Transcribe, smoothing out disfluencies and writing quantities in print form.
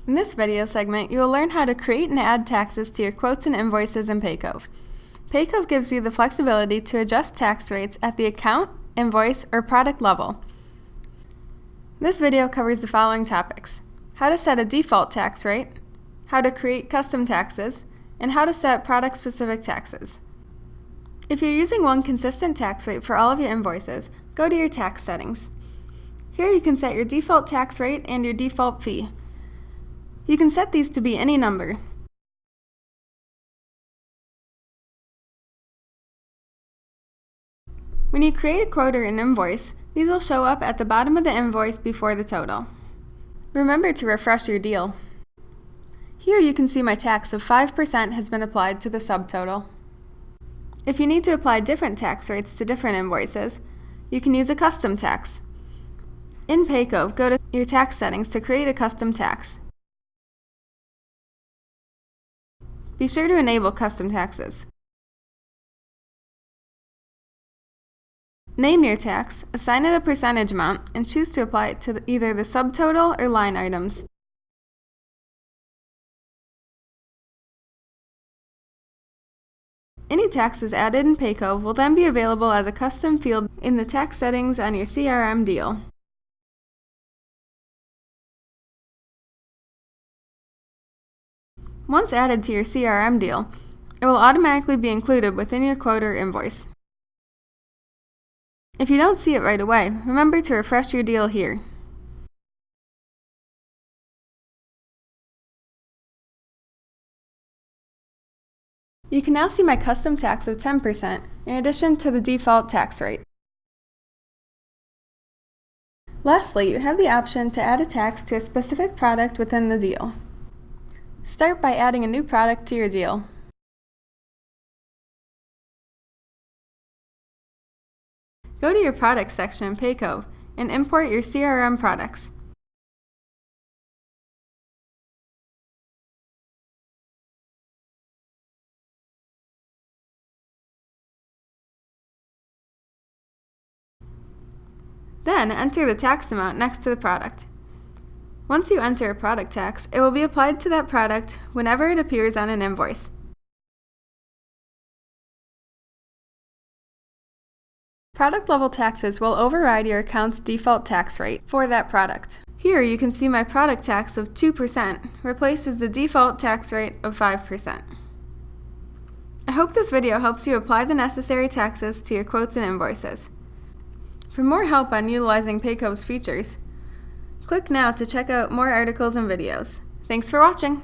In this video segment, you will learn how to create and add taxes to your quotes and invoices in Paycove. Paycove gives you the flexibility to adjust tax rates at the account, invoice, or product level. This video covers the following topics: how to set a default tax rate, how to create custom taxes, and how to set product-specific taxes. If you're using one consistent tax rate for all of your invoices, go to your tax settings. Here you can set your default tax rate and your default fee. You can set these to be any number. When you create a quote or an invoice, these will show up at the bottom of the invoice before the total. Remember to refresh your deal. Here you can see my tax of 5% has been applied to the subtotal. If you need to apply different tax rates to different invoices, you can use a custom tax. In Paycove, go to your tax settings to create a custom tax. Be sure to enable custom taxes. Name your tax, assign it a percentage amount, and choose to apply it to either the subtotal or line items. Any taxes added in Paycove will then be available as a custom field in the tax settings on your CRM deal. Once added to your CRM deal, it will automatically be included within your quote or invoice. If you don't see it right away, remember to refresh your deal here. You can now see my custom tax of 10% in addition to the default tax rate. Lastly, you have the option to add a tax to a specific product within the deal. Start by adding a new product to your deal. Go to your Products section in Paycove and import your CRM products. Then enter the tax amount next to the product. Once you enter a product tax, it will be applied to that product whenever it appears on an invoice. Product level taxes will override your account's default tax rate for that product. Here you can see my product tax of 2% replaces the default tax rate of 5%. I hope this video helps you apply the necessary taxes to your quotes and invoices. For more help on utilizing Paycove's features, click now to check out more articles and videos. Thanks for watching!